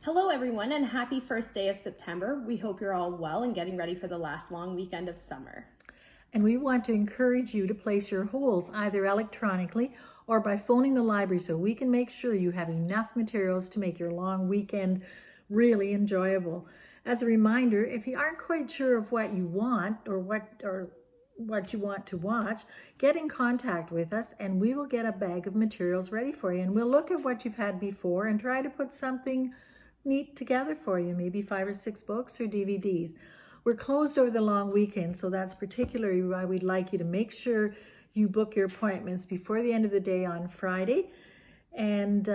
Hello everyone and happy first day of September. We hope you're all well and getting ready for the last long weekend of summer. And we want to encourage you to place your holds either electronically or by phoning the library so we can make sure you have enough materials to make your long weekend really enjoyable. As a reminder, if you aren't quite sure of what you want or what you want to watch, get in contact with us and we will get a bag of materials ready for you. And we'll look at what you've had before and try to put something neat together for you, maybe 5 or 6 books or DVDs. We're closed over the long weekend, so that's particularly why we'd like you to make sure you book your appointments before the end of the day on Friday, and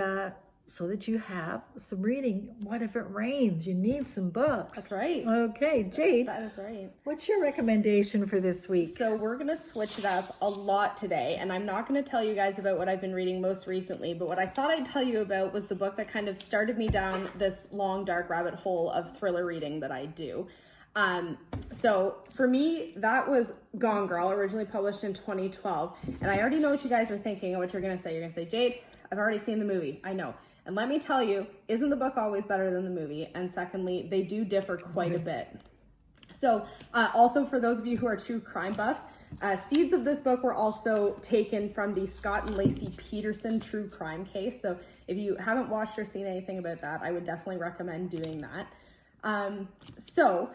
so that you have some reading. What if it rains? You need some books. That's right. Okay, Jade. That is right. What's your recommendation for this week? So we're going to switch it up a lot today, and I'm not going to tell you guys about what I've been reading most recently, but what I thought I'd tell you about was the book that kind of started me down this long, dark rabbit hole of thriller reading that I do. So for me, that was Gone Girl, originally published in 2012. And I already know what you guys are thinking and what you're going to say. You're going to say, Jade, I've already seen the movie. I know. And let me tell you, isn't the book always better than the movie? And secondly, they do differ quite a bit. So also for those of you who are true crime buffs, seeds of this book were also taken from the Scott and Lacey Peterson true crime case. So if you haven't watched or seen anything about that, I would definitely recommend doing that. So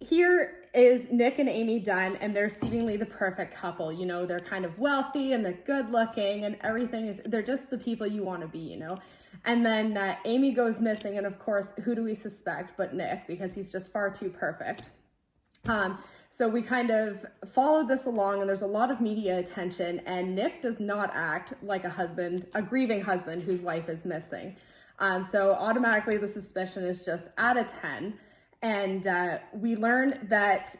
here is Nick and Amy Dunn, and they're seemingly the perfect couple. You know, they're kind of wealthy and they're good looking and everything is, they're just the people you want to be, you know. And then Amy goes missing, and of course, who do we suspect but Nick, because he's just far too perfect. So we kind of follow this along, and there's a lot of media attention, and Nick does not act like a husband, a grieving husband whose wife is missing. So automatically the suspicion is just at a 10. And we learn that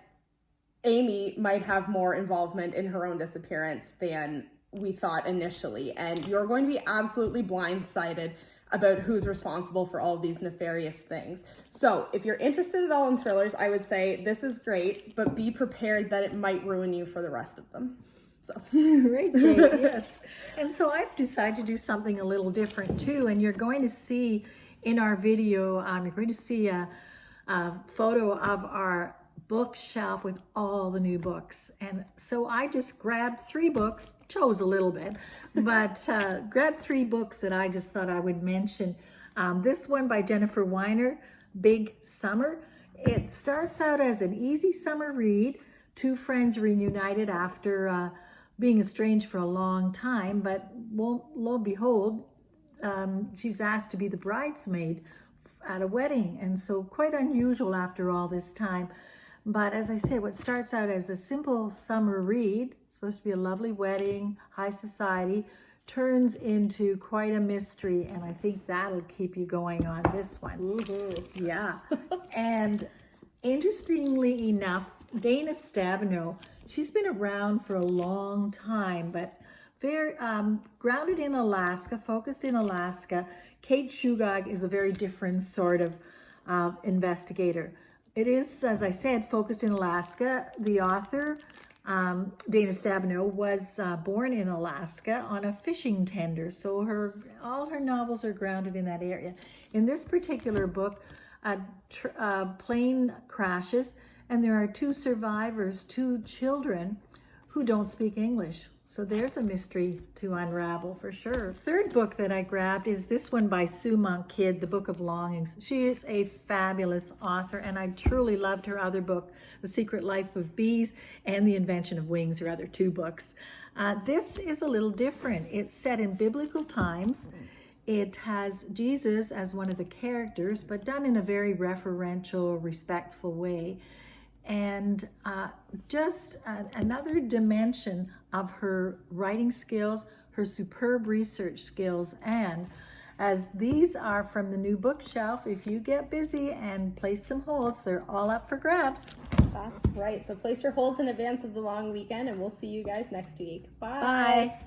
Amy might have more involvement in her own disappearance than we thought initially. And you're going to be absolutely blindsided about who's responsible for all of these nefarious things. So if you're interested at all in thrillers, I would say this is great, but be prepared that it might ruin you for the rest of them. So Right, Jade, yes. And so I've decided to do something a little different too. And you're going to see in our video, you're going to see a photo of our bookshelf with all the new books. And so I just grabbed 3 books, chose a little bit, but grabbed 3 books that I just thought I would mention. This one by Jennifer Weiner, Big Summer. It starts out as an easy summer read. 2 friends reunited after being estranged for a long time, but lo and behold, she's asked to be the bridesmaid at a wedding, and so quite unusual after all this time. But as I said, what starts out as a simple summer read, supposed to be a lovely wedding, high society, turns into quite a mystery, and I think that'll keep you going on this one. mm-hmm. Yeah. And interestingly enough, Dana Stabenow, she's been around for a long time, but very grounded in Alaska, focused in Alaska. Kate Shugog is a very different sort of investigator. It is, as I said, focused in Alaska. The author, Dana Stabenow, was born in Alaska on a fishing tender, so all her novels are grounded in that area. In this particular book, a plane crashes, and there are 2 survivors, 2 children, who don't speak English. So there's a mystery to unravel for sure. Third book that I grabbed is this one by Sue Monk Kidd, The Book of Longings. She is a fabulous author, and I truly loved her other book, The Secret Life of Bees and The Invention of Wings, her other 2 books. This is a little different. It's set in biblical times. It has Jesus as one of the characters, but done in a very referential, respectful way. And just another dimension of her writing skills, her superb research skills. And as these are from the new bookshelf, if you get busy and place some holds, they're all up for grabs. That's right. So place your holds in advance of the long weekend, and we'll see you guys next week. Bye. Bye.